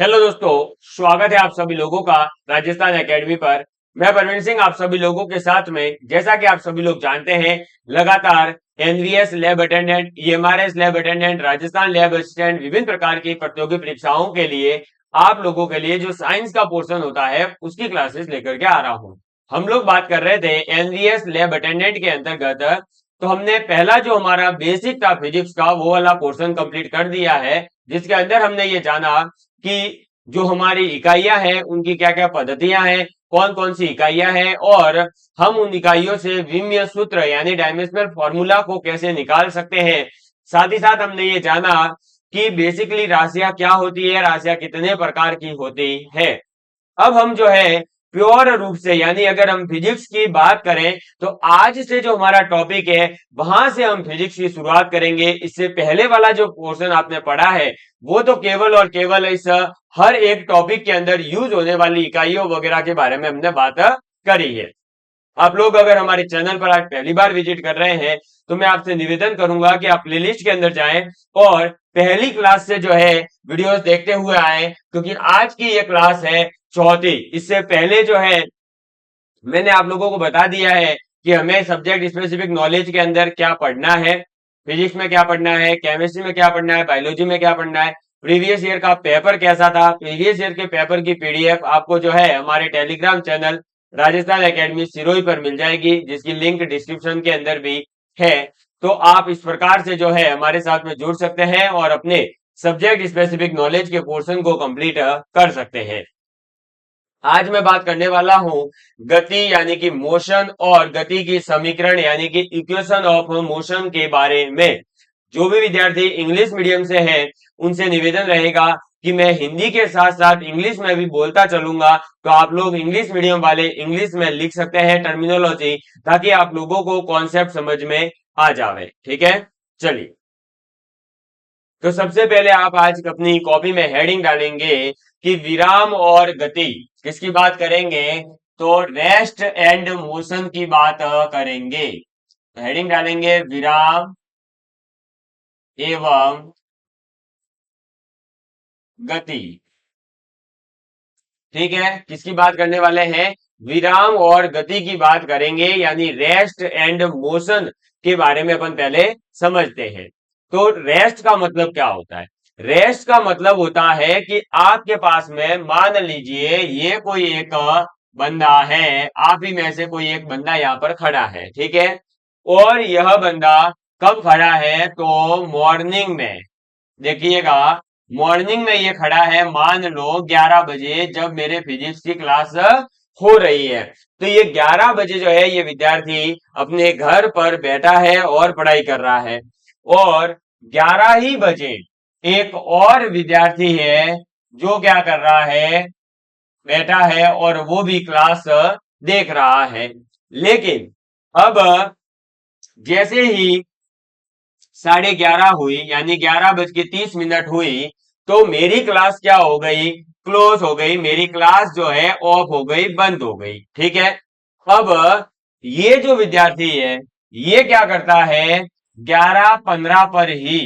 Hello दोस्तों, स्वागत है आप सभी लोगों का राजस्थान एकेडमी पर। मैं परवीन सिंह आप सभी लोगों के साथ में। जैसा कि आप सभी लोग जानते हैं, लगातार NVS lab attendant, EMRS lab attendant, Rajasthan lab assistant, विभिन्न प्रकार की प्रतियोगी परीक्षाओं के लिए आप लोगों के लिए जो साइंस का पोर्शन होता है उसकी क्लासेस लेकर के आ रहा हूं। हम लोग बात कर रहे थे एनवीएस लैब अटेंडेंट के अंतर्गत। तो हमने पहला जो हमारा बेसिक था फिजिक्स का, वो वाला पोर्शन कंप्लीट कर दिया है, जिसके अंदर हमने ये जाना कि जो हमारी इकाइयां हैं उनकी क्या क्या पद्धतियां हैं, कौन कौन सी इकाइयां हैं, और हम उन इकाइयों से विमीय सूत्र यानी डायमेंशनल फॉर्मूला को कैसे निकाल सकते हैं। साथ ही साथ हमने ये जाना कि बेसिकली राशियां क्या होती है, राशियां कितने प्रकार की होती है। अब हम जो है प्योर रूप से, यानी अगर हम फिजिक्स की बात करें तो आज से जो हमारा टॉपिक है वहां से हम फिजिक्स की शुरुआत करेंगे। इससे पहले वाला जो पोर्शन आपने पढ़ा है वो तो केवल और केवल इस हर एक टॉपिक के अंदर यूज होने वाली इकाइयों वगैरह के बारे में हमने बात करी है। आप लोग अगर हमारे चैनल पर आज पहली बार विजिट कर रहे हैं तो मैं आपसे निवेदन करूंगा कि आप प्लेलिस्ट के अंदर जाएं और पहली क्लास से जो है वीडियोस देखते हुए आए, क्योंकि आज की ये क्लास है चौथी। इससे पहले जो है मैंने आप लोगों को बता दिया है कि हमें सब्जेक्ट स्पेसिफिक नॉलेज के अंदर क्या पढ़ना है, फिजिक्स में क्या पढ़ना है, केमिस्ट्री में क्या पढ़ना है, बायोलॉजी में क्या पढ़ना है। प्रीवियस ईयर का पेपर कैसा था, प्रीवियस ईयर के पेपर की पीडीएफ आपको जो है हमारे Telegram channel Rajasthan academy Sirohi पर मिल जाएगी, जिसकी लिंक डिस्क्रिप्शन के अंदर भी है। तो आप इस प्रकार से जो है हमारे साथ में जुड़ सकते हैं और अपने सब्जेक्ट स्पेसिफिक नॉलेज के पोर्शन को कंप्लीट कर सकते हैं। आज मैं बात करने वाला हूं गति यानी कि मोशन और गति की समीकरण यानी कि इक्वेशन ऑफ मोशन के बारे में। जो भी विद्यार्थी इंग्लिश मीडियम से हैं उनसे निवेदन रहेगा कि मैं हिंदी के साथ साथ इंग्लिश में भी बोलता चलूंगा, तो आप लोग इंग्लिश मीडियम वाले इंग्लिश में लिख सकते हैं टर्मिनोलॉजी, ताकि आप लोगों को कॉन्सेप्ट समझ में आ जावे। ठीक है, चलिए। तो सबसे पहले आप आज अपनी कॉपी में हेडिंग डालेंगे कि विराम और गति। किसकी बात करेंगे? तो रेस्ट एंड मोशन की बात करेंगे। तो हेडिंग डालेंगे विराम एवं गति। ठीक है, किसकी बात करने वाले हैं? विराम और गति की बात करेंगे, यानी रेस्ट एंड मोशन के बारे में अपन पहले समझते हैं। तो रेस्ट का मतलब क्या होता है? रेस्ट का मतलब होता है कि आपके पास में मान लीजिए ये कोई एक बंदा है, आप ही में से कोई एक बंदा यहाँ पर खड़ा है, ठीक है। और यह बंदा कब खड़ा है? तो मॉर्निंग में। देखिएगा, मॉर्निंग में ये खड़ा है, मान लो 11 बजे, जब मेरे फिजिक्स की क्लास हो रही है। तो ये 11 बजे जो है ये विद्यार्थी अपने घर पर बैठा है और पढ़ाई कर रहा है। और 11 ही बजे एक और विद्यार्थी है जो क्या कर रहा है? बैठा है और वो भी क्लास देख रहा है। लेकिन अब जैसे ही 11:30 हुई, यानी 11:30 हुई, तो मेरी क्लास क्या हो गई? क्लोज हो गई। मेरी क्लास जो है ऑफ हो गई, बंद हो गई। ठीक है। अब ये जो विद्यार्थी है ये क्या करता है? 11:15 पर ही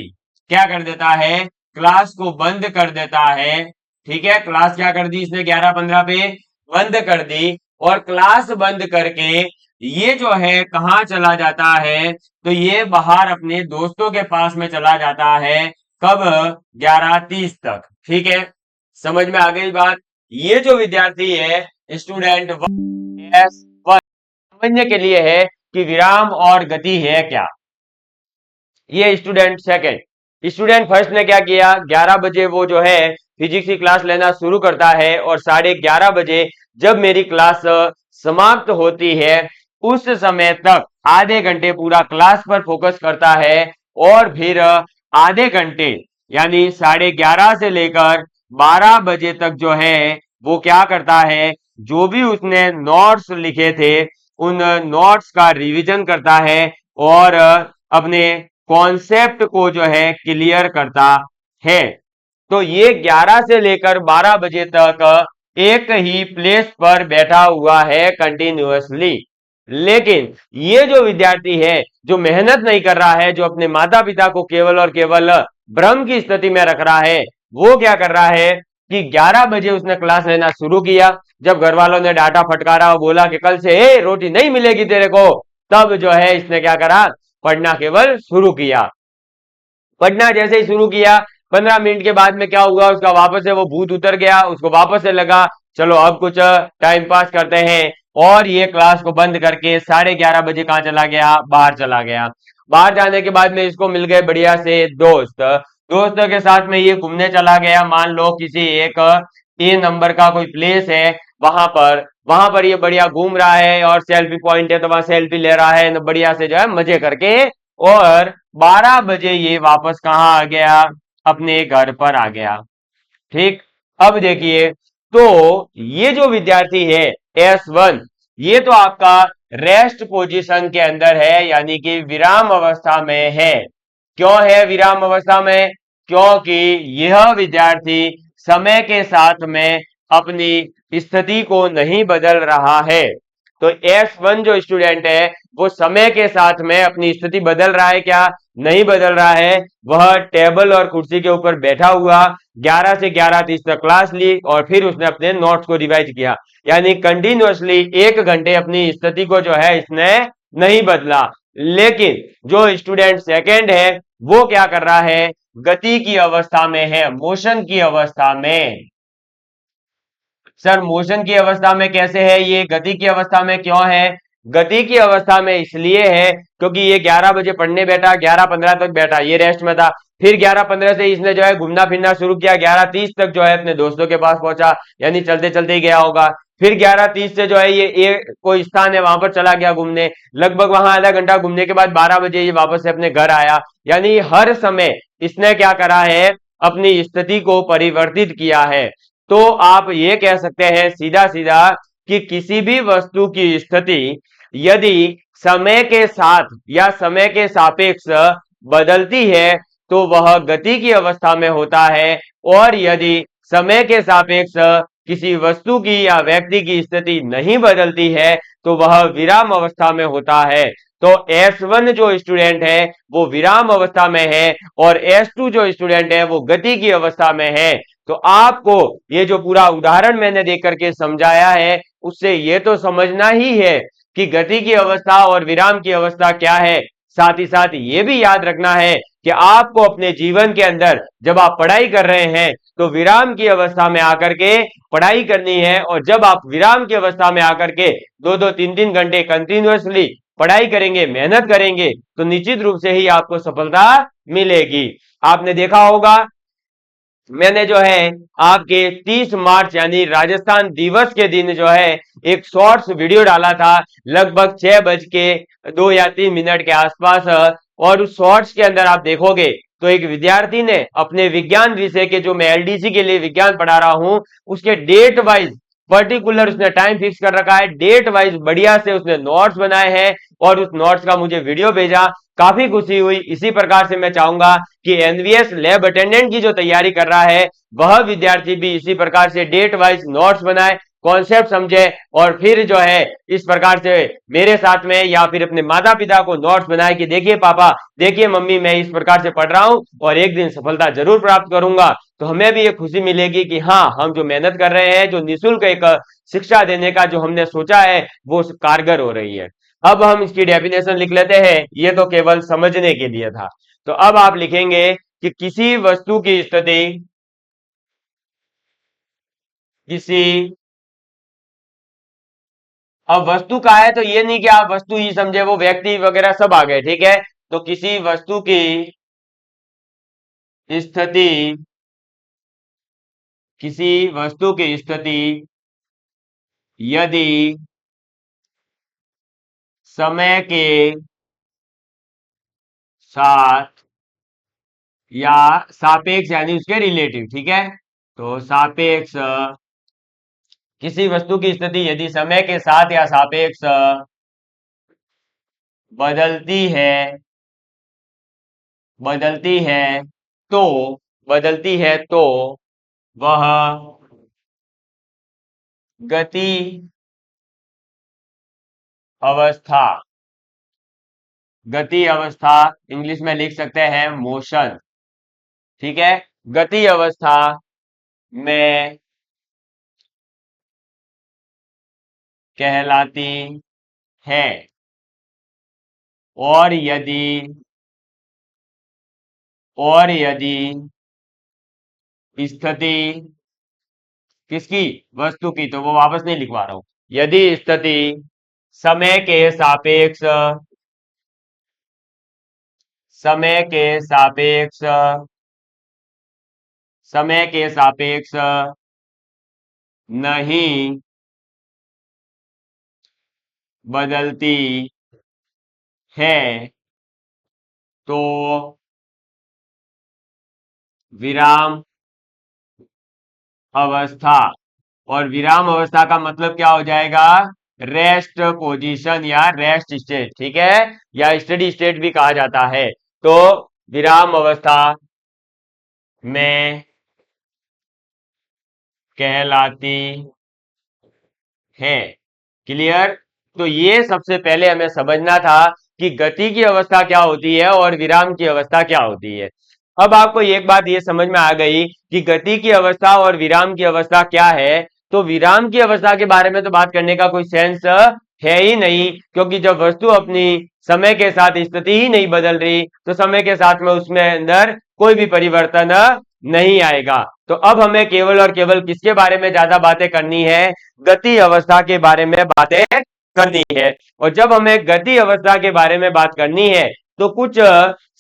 क्या कर देता है? क्लास को बंद कर देता है। ठीक है, क्लास क्या कर दी इसने? 11:15 पे बंद कर दी। और क्लास बंद करके ये जो है कहाँ चला जाता है? तो ये बाहर अपने दोस्तों के पास में चला जाता है। कब? 11:30 तक। ठीक है, समझ में आ गई बात? ये जो विद्यार्थी है स्टूडेंट समझने के लिए है कि विराम और गति है क्या। ये स्टूडेंट सेकंड। स्टूडेंट फर्स्ट ने क्या किया? 11 बजे वो जो है फिजिक्स की क्लास लेना शुरू करता है और 11:30 बजे जब मेरी क्लास समाप्त होती है उस समय तक आधे घंटे पूरा क्लास पर फोकस करता है। और फिर आधे घंटे यानी 11:30 से लेकर 12 बजे तक जो है वो क्या करता है? जो भी उसने नोट्स लिखे थे उन नोट्स का रिवीजन करता है और अपने कॉन्सेप्ट को जो है क्लियर करता है। तो ये 11 से लेकर 12 बजे तक एक ही प्लेस पर बैठा हुआ है कंटिन्यूअसली। लेकिन ये जो विद्यार्थी है जो मेहनत नहीं कर रहा है, जो अपने माता पिता को केवल और केवल भ्रम की स्थिति में रख रहा है, वो क्या कर रहा है? कि 11 बजे उसने क्लास लेना शुरू किया। जब घर वालों ने डांटा फटकारा और बोला कि कल से रोटी नहीं मिलेगी तेरे को, तब जो है इसने क्या करा, पढ़ना केवल शुरू किया। पढ़ना जैसे ही शुरू किया, 15 मिनट के बाद में क्या हुआ, उसका वापस से वो भूत उतर गया। उसको वापस से लगा चलो अब कुछ टाइम पास करते हैं, और ये क्लास को बंद करके 11:30 बजे कहाँ चला गया, बाहर चला गया। बाहर जाने के बाद में इसको मिल गए बढ़िया से दोस्त। दोस्तों के साथ में ये घूमने चला गया, मान लो किसी एक A नंबर का कोई प्लेस है, वहां पर ये बढ़िया घूम रहा है, और सेल्फी पॉइंट है तो वहां सेल्फी ले रहा है बढ़िया से जो है मजे करके। और 12 बजे ये वापस कहाँ आ गया, अपने घर पर आ गया। ठीक। अब देखिए, तो ये जो विद्यार्थी है S1, ये तो आपका रेस्ट पोजीशन के अंदर है, यानी कि विराम अवस्था में है। क्यों है विराम अवस्था में, क्योंकि यह विद्यार्थी समय के साथ में अपनी स्थिति को नहीं बदल रहा है। तो S1 जो स्टूडेंट है वो समय के साथ में अपनी स्थिति बदल रहा है क्या, नहीं बदल रहा है। वह टेबल और कुर्सी के ऊपर बैठा हुआ 11 से 11:30 तक क्लास ली, और फिर उसने अपने नोट्स को रिवाइज किया, यानी कंटिन्यूअसली 1 घंटे अपनी स्थिति को जो है इसने नहीं बदला। लेकिन जो स्टूडेंट सेकंड है वो क्या कर रहा है, गति की अवस्था में है, मोशन की अवस्था में। सर मोशन की अवस्था में कैसे है, ये गति की अवस्था में क्यों है, गति की अवस्था में इसलिए है क्योंकि ये 11 बजे पढ़ने बैठा, 11:15 तक बैठा, ये रेस्ट में था। फिर 11:15 से इसने जो है घूमना फिरना शुरू किया, 11:30 तक जो है अपने दोस्तों के पास पहुंचा, यानी चलते चलते ही गया होगा। फिर 11:30 से जो है ये कोई स्थान है वहां पर चला गया घूमने, लगभग वहां आधा घंटा घूमने के बाद 12 बजे ये वापस से अपने घर आया। यानी हर समय इसने क्या करा है, अपनी स्थिति को परिवर्तित किया है। तो आप ये कह सकते हैं सीधा सीधा कि किसी भी वस्तु की स्थिति यदि समय के साथ या समय के सापेक्ष बदलती है तो वह गति की अवस्था में होता है, और यदि समय के सापेक्ष किसी वस्तु की या व्यक्ति की स्थिति नहीं बदलती है तो वह विराम अवस्था में होता है। तो S1 जो स्टूडेंट है वो विराम अवस्था में है, और S2 जो स्टूडेंट है वो गति की अवस्था में है। तो आपको ये जो पूरा उदाहरण मैंने देख करके समझाया है उससे ये तो समझना ही है कि गति की अवस्था और विराम की अवस्था क्या है। साथ ही साथ ये भी याद रखना है कि आपको अपने जीवन के अंदर जब आप पढ़ाई कर रहे हैं तो विराम की अवस्था में आकर के पढ़ाई करनी है, और जब आप विराम की अवस्था में आकर के 2-2 3-3 घंटे कंटिन्यूअसली पढ़ाई करेंगे, मेहनत करेंगे, तो निश्चित रूप से ही आपको सफलता मिलेगी। आपने देखा होगा मैंने जो है आपके 30 मार्च यानी राजस्थान दिवस के दिन जो है एक शॉर्ट्स वीडियो डाला था, लगभग 6:02 या 3 मिनट के आसपास। और उस शॉर्ट्स के अंदर आप देखोगे तो एक विद्यार्थी ने अपने विज्ञान विषय के, जो मैं LDC के लिए विज्ञान पढ़ा रहा हूं, उसके डेट वाइज पर्टिकुलर उसने टाइम फिक्स कर रखा है, डेट वाइज बढ़िया से उसने नोट्स बनाए हैं, और उस नोट्स का मुझे वीडियो भेजा, काफी खुशी हुई। इसी प्रकार से मैं चाहूंगा कि NVS लैब अटेंडेंट की जो तैयारी कर रहा है वह विद्यार्थी भी इसी प्रकार से डेट वाइज नोट्स बनाए, कॉन्सेप्ट समझे, और फिर जो है इस प्रकार से मेरे साथ में या फिर अपने माता पिता को नोट्स बनाए कि देखिए पापा, देखिए मम्मी, मैं इस प्रकार से पढ़ रहा हूं और एक दिन सफलता जरूर प्राप्त करूंगा। तो हमें भी ये खुशी मिलेगी कि हाँ, हम जो मेहनत कर रहे हैं, जो निःशुल्क एक शिक्षा देने का जो हमने सोचा है वो कारगर हो रही है। अब हम इसकी डेफिनेशन लिख लेते हैं, ये तो केवल समझने के लिए था। तो अब आप लिखेंगे कि किसी वस्तु की स्थिति, किसी, अब वस्तु का है तो ये नहीं कि आप वस्तु ही समझे, वो व्यक्ति वगैरह सब आ गए, ठीक है। तो किसी वस्तु की स्थिति, किसी वस्तु की स्थिति यदि समय के साथ या सापेक्ष यानी उसके रिलेटिव, ठीक है। तो सापेक्ष, किसी वस्तु की स्थिति यदि समय के साथ या सापेक्ष बदलती है, बदलती है तो, बदलती है तो वह गति अवस्था, गति अवस्था इंग्लिश में लिख सकते हैं मोशन, ठीक है। गति अवस्था में कहलाती है। और यदि स्थिति किसकी, वस्तु की, तो वो वापस नहीं लिखवा रहा हूं। यदि स्थिति समय के सापेक्ष समय के सापेक्ष समय के सापेक्ष नहीं बदलती है तो विराम अवस्था, और विराम अवस्था का मतलब क्या हो जाएगा, रेस्ट पोजीशन या रेस्ट स्टेट, ठीक है, या स्टडी स्टेट भी कहा जाता है। तो विराम अवस्था में कहलाती है। क्लियर। तो ये सबसे पहले हमें समझना था कि गति की अवस्था क्या होती है और विराम की अवस्था क्या होती है। अब आपको एक बात ये समझ में आ गई कि गति की अवस्था और विराम की अवस्था क्या है, तो विराम की अवस्था के बारे में तो बात करने का कोई सेंस है ही नहीं, क्योंकि जब वस्तु अपनी समय के साथ स्थिति ही नहीं बदल रही तो समय के साथ में उसमें अंदर कोई भी परिवर्तन नहीं आएगा। तो अब हमें केवल और केवल किसके बारे में ज्यादा बातें करनी है, गति अवस्था के बारे में बातें करनी है। और जब हमें गति अवस्था के बारे में बात करनी है तो कुछ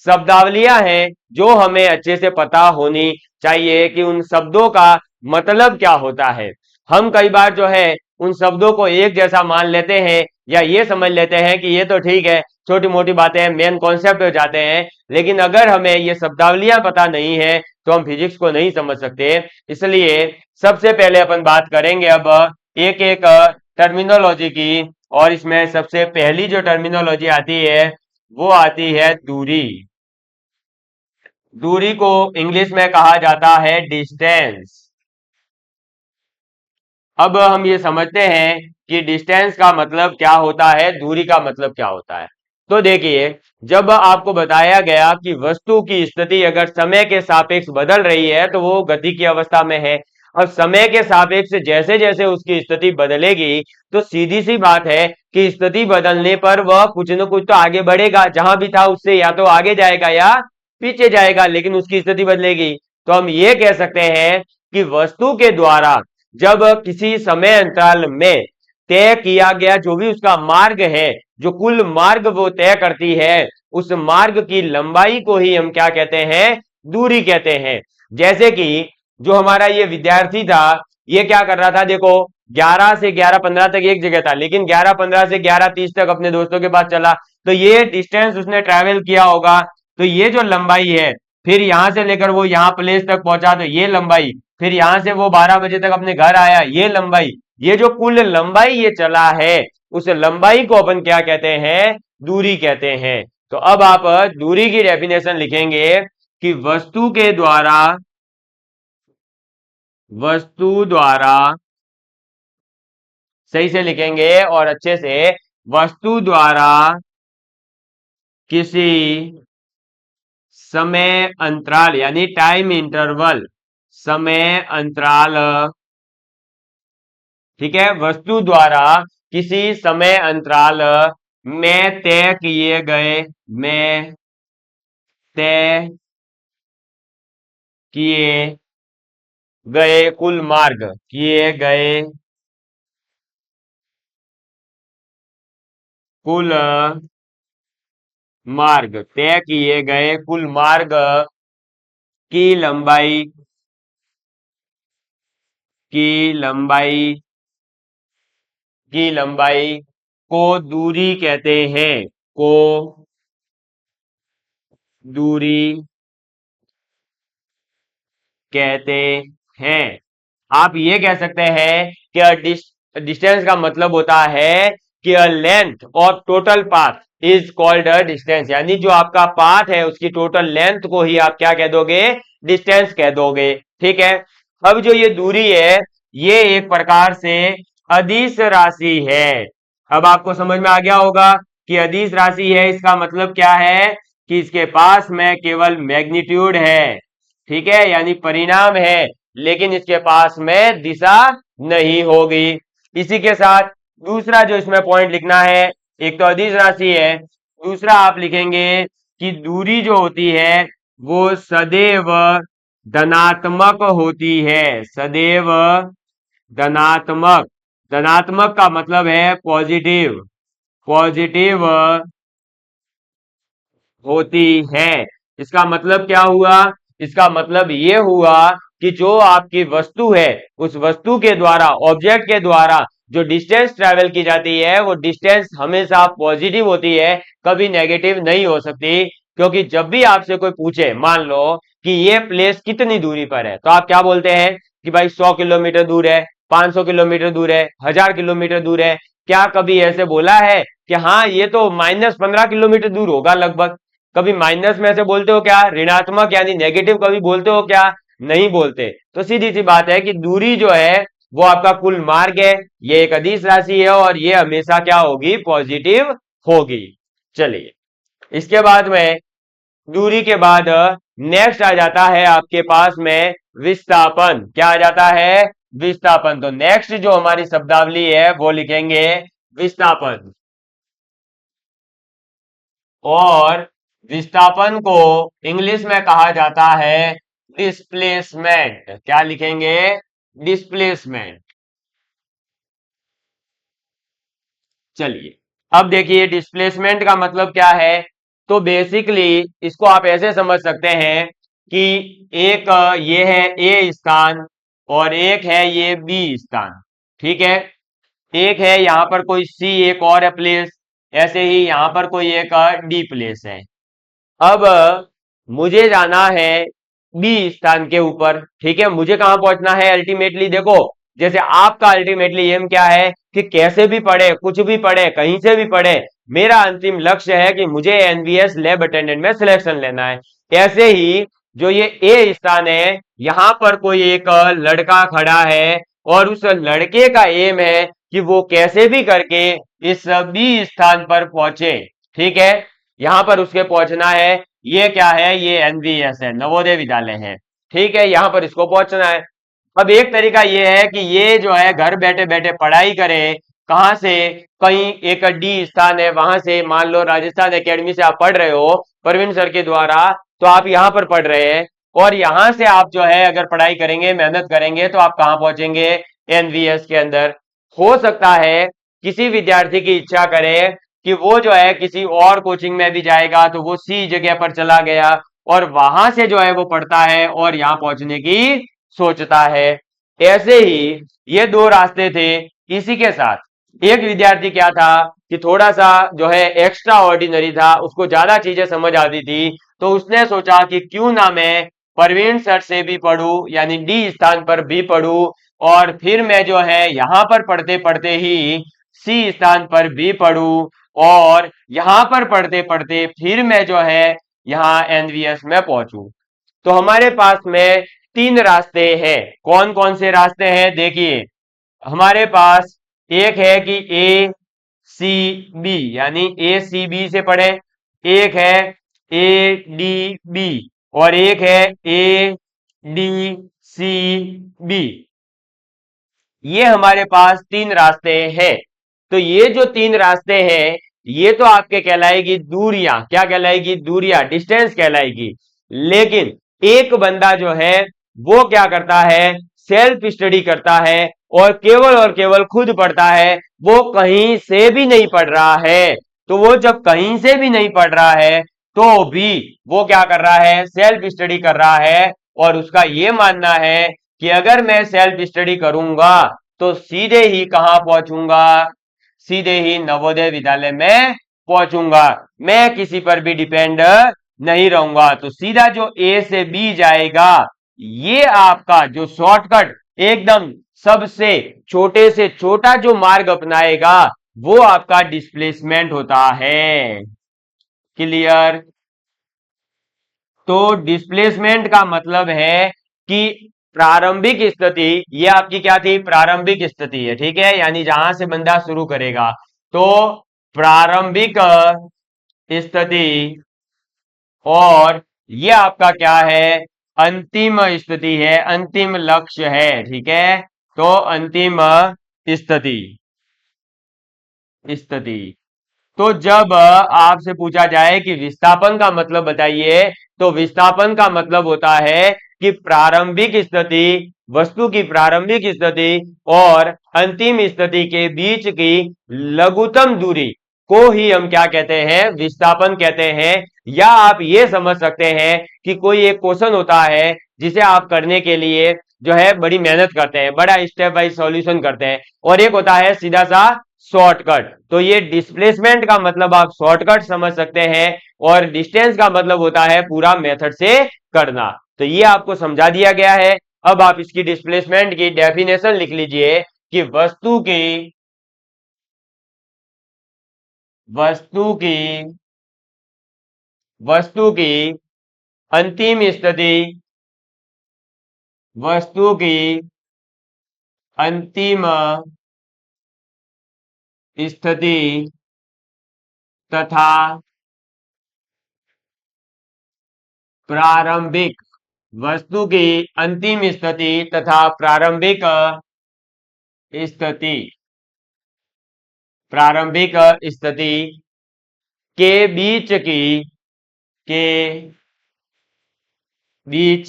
शब्दावलियां हैं जो हमें अच्छे से पता होनी चाहिए कि उन शब्दों का मतलब क्या होता है। हम कई बार जो है उन शब्दों को एक जैसा मान लेते हैं या ये समझ लेते हैं कि ये तो ठीक है, छोटी मोटी बातें मेन कॉन्सेप्ट हो जाते हैं, लेकिन अगर हमें ये शब्दावलियां पता नहीं है तो हम फिजिक्स को नहीं समझ सकते। इसलिए सबसे पहले अपन बात करेंगे अब एक एक टर्मिनोलॉजी की, और इसमें सबसे पहली जो टर्मिनोलॉजी आती है वो आती है दूरी। दूरी को इंग्लिश में कहा जाता है डिस्टेंस। अब हम ये समझते हैं कि डिस्टेंस का मतलब क्या होता है, दूरी का मतलब क्या होता है। तो देखिए, जब आपको बताया गया कि वस्तु की स्थिति अगर समय के सापेक्ष बदल रही है तो वो गति की अवस्था में है। अब समय के सापेक्ष जैसे जैसे उसकी स्थिति बदलेगी तो सीधी सी बात है कि स्थिति बदलने पर वह कुछ न कुछ तो आगे बढ़ेगा, जहां भी था उससे या तो आगे जाएगा या पीछे जाएगा, लेकिन उसकी स्थिति बदलेगी। तो हम ये कह सकते हैं कि वस्तु के द्वारा जब किसी समय अंतराल में तय किया गया जो भी उसका मार्ग है, जो कुल मार्ग वो तय करती है, उस मार्ग की लंबाई को ही हम क्या कहते हैं, दूरी कहते हैं। जैसे कि जो हमारा ये विद्यार्थी था, ये क्या कर रहा था, देखो 11 से 11:15 तक एक जगह था, लेकिन 11:15 से 11:30 तक अपने दोस्तों के पास चला, तो ये डिस्टेंस उसने ट्रेवल किया होगा। तो ये जो लंबाई है, फिर यहां से लेकर वो यहाँ प्लेस तक पहुंचा तो ये लंबाई, फिर यहां से वो 12 बजे तक अपने घर आया, ये लंबाई, ये जो कुल लंबाई ये चला है, उस लंबाई को अपन क्या कहते हैं, दूरी कहते हैं। तो अब आप दूरी की डेफिनेशन लिखेंगे कि वस्तु द्वारा सही से लिखेंगे और अच्छे से, वस्तु द्वारा किसी समय अंतराल यानी टाइम इंटरवल, समय अंतराल, ठीक है, वस्तु द्वारा किसी समय अंतराल में तय किए गए कुल मार्ग, किए गए कुल मार्ग, तय किए गए कुल मार्ग की लंबाई की लंबाई की लंबाई को दूरी कहते हैं, को दूरी कहते हैं। आप ये कह सकते हैं कि डिस्टेंस का मतलब होता है कि अ लेंथ और total path is called a distance, यानी जो आपका पाथ है उसकी टोटल लेंथ को ही आप क्या कह दोगे, डिस्टेंस कह दोगे। ठीक है। अब जो ये दूरी है ये एक प्रकार से अदिश राशि है। अब आपको समझ में आ गया होगा कि अदिश राशि है, इसका मतलब क्या है कि इसके पास में केवल मैग्नीट्यूड है, ठीक है, यानी परिणाम है, लेकिन इसके पास में दिशा नहीं होगी। इसी के साथ दूसरा जो इसमें पॉइंट लिखना है, एक तो अदिश राशि है, दूसरा आप लिखेंगे कि दूरी जो होती है वो सदैव धनात्मक होती है, सदैव धनात्मक। धनात्मक का मतलब है पॉजिटिव, पॉजिटिव होती है। इसका मतलब क्या हुआ? इसका मतलब ये हुआ कि जो आपकी वस्तु है, उस वस्तु के द्वारा, ऑब्जेक्ट के द्वारा जो डिस्टेंस ट्रेवल की जाती है वो डिस्टेंस हमेशा पॉजिटिव होती है, कभी नेगेटिव नहीं हो सकती। क्योंकि जब भी आपसे कोई पूछे, मान लो कि ये प्लेस कितनी दूरी पर है, तो आप क्या बोलते हैं कि भाई 100 किलोमीटर दूर है, 500 किलोमीटर दूर है, 1000 किलोमीटर दूर है। क्या कभी ऐसे बोला है कि हाँ ये तो -15 किलोमीटर दूर होगा लगभग? कभी माइनस में से बोलते हो क्या? ऋणात्मक यानी नेगेटिव कभी बोलते हो क्या? नहीं बोलते। तो सीधी सी बात है कि दूरी जो है वो आपका कुल मार्ग है, ये एक अदिश राशि है और ये हमेशा क्या होगी? पॉजिटिव होगी। चलिए, इसके बाद में दूरी के बाद नेक्स्ट आ जाता है आपके पास में विस्थापन। क्या आ जाता है? विस्थापन। तो नेक्स्ट जो हमारी शब्दावली है वो लिखेंगे विस्थापन। और विस्थापन को इंग्लिश में कहा जाता है डिस्प्लेसमेंट। क्या लिखेंगे? डिस्प्लेसमेंट। चलिए, अब देखिए डिस्प्लेसमेंट का मतलब क्या है। तो बेसिकली इसको आप ऐसे समझ सकते हैं कि एक ये है ए स्थान और एक है ये बी स्थान, ठीक है। एक है यहां पर कोई सी, एक और है प्लेस, ऐसे ही यहां पर कोई एक डी प्लेस है। अब मुझे जाना है बी स्थान के ऊपर, ठीक है। मुझे कहां पहुंचना है अल्टीमेटली? देखो, जैसे आपका अल्टीमेटली एम क्या है कि कैसे भी पढ़े, कुछ भी पढ़े, कहीं से भी पढ़े, मेरा अंतिम लक्ष्य है कि मुझे एनवीएस लैब अटेंडेंट में सिलेक्शन लेना है। ऐसे ही जो ये ए स्थान है, यहां पर कोई एक लड़का खड़ा है और उस लड़के का एम है कि वो कैसे भी करके इस बी स्थान पर पहुंचे, ठीक है। यहां पर उसके पहुंचना है। ये क्या है? ये एनवीएस है, नवोदय विद्यालय है, ठीक है। यहां पर इसको पहुंचना है। अब एक तरीका ये है कि ये जो है घर बैठे बैठे पढ़ाई करे। कहां से? कहीं एक डी स्थान है वहां से, मान लो राजस्थान एकेडमी से आप पढ़ रहे हो प्रवीण सर के द्वारा, तो आप यहां पर पढ़ रहे हैं और यहां से आप जो है अगर पढ़ाई करेंगे, मेहनत करेंगे, तो आप कहां पहुंचेंगे? एनवीएस के अंदर। हो सकता है किसी विद्यार्थी की इच्छा करे कि वो जो है किसी और कोचिंग में भी जाएगा, तो वो सी जगह पर चला गया और वहां से जो है वो पढ़ता है और यहां पहुंचने की सोचता है। ऐसे ही ये दो रास्ते थे। इसी के साथ एक विद्यार्थी क्या था कि थोड़ा सा जो है एक्स्ट्रा ऑर्डिनरी था, उसको ज्यादा चीजें समझ आती थी, तो उसने सोचा कि क्यों ना मैं प्रवीण सर से भी पढ़ूं, यानी डी स्थान पर भी पढ़ूं, और फिर मैं जो है यहां पर पढ़ते पढ़ते ही सी स्थान पर भी पढ़ूं, और यहां पर पढ़ते पढ़ते फिर मैं जो है यहां एनवीएस में पहुंचूं। तो हमारे पास में तीन रास्ते हैं। कौन कौन से रास्ते हैं? देखिए, हमारे पास एक है कि ए सी बी, यानी ए सी बी से पढ़े, एक है ए डी बी, और एक है ए डी सी बी। ये हमारे पास तीन रास्ते हैं। तो ये जो तीन रास्ते हैं, ये तो आपके कहलाएगी दूरियां। क्या कहलाएगी? दूरियां, डिस्टेंस कहलाएगी। लेकिन एक बंदा जो है वो क्या करता है? सेल्फ स्टडी करता है और केवल खुद पढ़ता है, वो कहीं से भी नहीं पढ़ रहा है। तो वो जब कहीं से भी नहीं पढ़ रहा है तो भी वो क्या कर रहा है? सेल्फ स्टडी कर रहा है। और उसका ये मानना है कि अगर मैं सेल्फ स्टडी करूंगा तो सीधे ही कहां पहुंचूंगा? सीधे ही नवोदय विद्यालय में पहुंचूंगा, मैं किसी पर भी डिपेंड नहीं रहूंगा। तो सीधा जो ए से बी जाएगा, ये आपका जो शॉर्टकट, एकदम सबसे छोटे से छोटा जो मार्ग अपनाएगा, वो आपका डिस्प्लेसमेंट होता है। क्लियर? तो डिस्प्लेसमेंट का मतलब है कि प्रारंभिक स्थिति, ये आपकी क्या थी? प्रारंभिक स्थिति है, ठीक है, यानी जहां से बंदा शुरू करेगा। तो प्रारंभिक स्थिति, और ये आपका क्या है? अंतिम स्थिति है, अंतिम लक्ष्य है। ठीक है, तो अंतिम स्थिति स्थिति तो जब आपसे पूछा जाए कि विस्थापन का मतलब बताइए, तो विस्थापन का मतलब होता है कि प्रारंभिक स्थिति, वस्तु की प्रारंभिक स्थिति और अंतिम स्थिति के बीच की लघुत्तम दूरी को ही हम क्या कहते हैं, विस्थापन कहते हैं। या आप ये समझ सकते हैं कि कोई एक क्वेश्चन होता है जिसे आप करने के लिए जो है बड़ी मेहनत करते हैं, बड़ा स्टेप बाय सॉल्यूशन करते हैं, और एक होता है सीधा सा शॉर्टकट। तो ये डिस्प्लेसमेंट का मतलब आप शॉर्टकट समझ सकते हैं, और डिस्टेंस का मतलब होता है पूरा मेथड से करना। तो ये आपको समझा दिया गया है। अब आप इसकी डिस्प्लेसमेंट की डेफिनेशन लिख लीजिए कि वस्तु की अंतिम स्थिति, वस्तु की अंतिम स्थिति तथा प्रारंभिक, वस्तु की अंतिम स्थिति तथा स्थिति प्रारंभिक स्थिति के बीच के बीच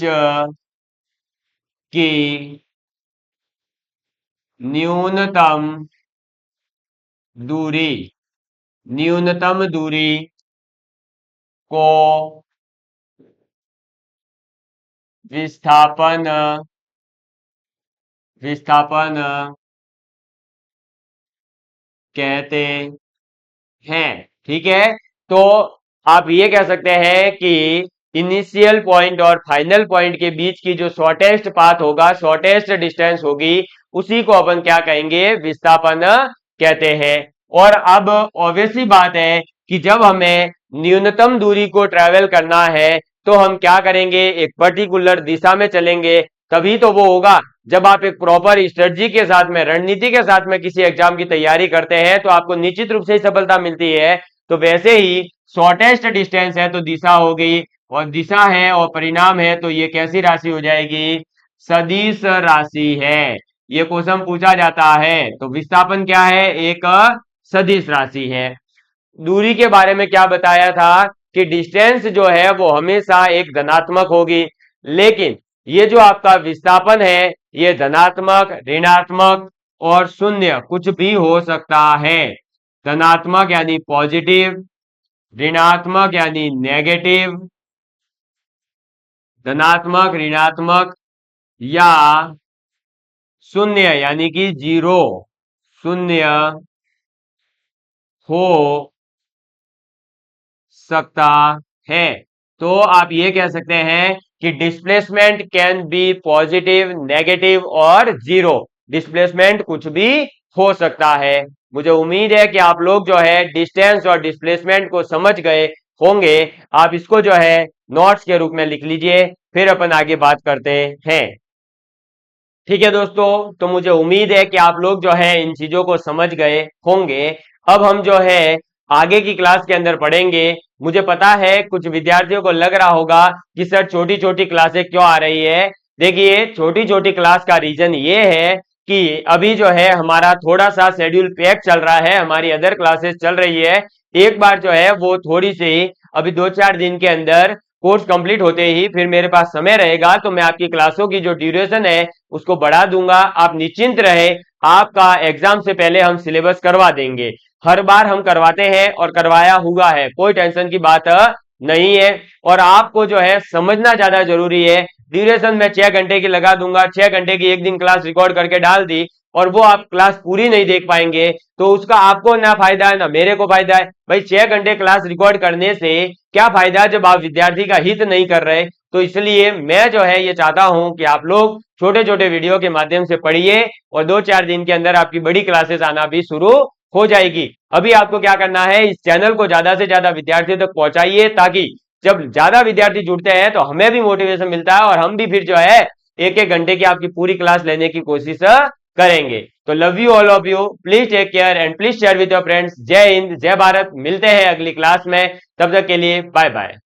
की न्यूनतम दूरी को विस्थापन कहते हैं। ठीक है, तो आप ये कह सकते हैं कि इनिशियल पॉइंट और फाइनल पॉइंट के बीच की जो शॉर्टेस्ट पाथ होगा, शॉर्टेस्ट डिस्टेंस होगी, उसी को अपन क्या कहेंगे, विस्थापन कहते हैं। और अब ऑब्वियसली बात है कि जब हमें न्यूनतम दूरी को ट्रेवल करना है तो हम क्या करेंगे, एक पर्टिकुलर दिशा में चलेंगे, तभी तो वो होगा। जब आप एक प्रॉपर स्ट्रेटजी के साथ में, रणनीति के साथ में किसी एग्जाम की तैयारी करते हैं तो आपको निश्चित रूप से सफलता मिलती है। तो वैसे ही शॉर्टेस्ट डिस्टेंस है तो दिशा हो गई, और दिशा है और परिणाम है, तो ये कैसी राशि हो जाएगी, सदिश राशि है। ये क्वेश्चन पूछा जाता है। तो विस्थापन क्या है, एक सदिश राशि है। दूरी के बारे में क्या बताया था कि डिस्टेंस जो है वो हमेशा एक धनात्मक होगी, लेकिन ये जो आपका विस्थापन है ये धनात्मक, ऋणात्मक और शून्य कुछ भी हो सकता है। धनात्मक यानी पॉजिटिव, ऋणात्मक यानी नेगेटिव, धनात्मक, ऋणात्मक या शून्य यानी कि जीरो, शून्य हो सकता है। तो आप ये कह सकते हैं कि displacement can be positive, negative और जीरो। डिस्प्लेसमेंट कुछ भी हो सकता है। मुझे उम्मीद है कि आप लोग जो है डिस्टेंस और डिस्प्लेसमेंट को समझ गए होंगे। आप इसको जो है नोट्स के रूप में लिख लीजिए, फिर अपन आगे बात करते हैं। ठीक है दोस्तों, तो मुझे उम्मीद है कि आप लोग जो है इन चीजों को समझ गए होंगे। अब हम जो है आगे की क्लास के अंदर पढ़ेंगे। मुझे पता है कुछ विद्यार्थियों को लग रहा होगा कि सर छोटी छोटी क्लासें क्यों आ रही है। देखिए, छोटी छोटी क्लास का रीजन ये है कि अभी जो है हमारा थोड़ा सा शेड्यूल पैक चल रहा है, हमारी अदर क्लासेस चल रही है। एक बार जो है वो थोड़ी सी अभी 2-4 दिन के अंदर कोर्स कंप्लीट होते ही फिर मेरे पास समय रहेगा, तो मैं आपकी क्लासों की जो ड्यूरेशन है उसको बढ़ा दूंगा। आप निश्चिंत रहे, आपका एग्जाम से पहले हम सिलेबस करवा देंगे। हर बार हम करवाते हैं और करवाया हुआ है, कोई टेंशन की बात नहीं है। और आपको जो है समझना ज्यादा जरूरी है। ड्यूरेशन में 6 घंटे की लगा दूंगा, 6 घंटे की एक दिन क्लास रिकॉर्ड करके डाल दी और वो आप क्लास पूरी नहीं देख पाएंगे तो उसका आपको ना फायदा है ना मेरे को फायदा है। भाई 6 घंटे क्लास रिकॉर्ड करने से क्या फायदा जब आप विद्यार्थी का हित नहीं कर रहे। तो इसलिए मैं जो है ये चाहता हूं कि आप लोग छोटे छोटे वीडियो के माध्यम से पढ़िए और 2-4 दिन के अंदर आपकी बड़ी क्लासेस आना भी शुरू हो जाएगी। अभी आपको क्या करना है, इस चैनल को ज्यादा से ज्यादा विद्यार्थियों तक पहुंचाइए, ताकि जब ज्यादा विद्यार्थी जुड़ते हैं तो हमें भी मोटिवेशन मिलता है और हम भी फिर जो है 1-1 घंटे की आपकी पूरी क्लास लेने की कोशिश करेंगे। तो love you all of you, please take care and please share with your friends. जय हिंद, जय भारत। मिलते हैं अगली क्लास में, तब तक के लिए बाय बाय।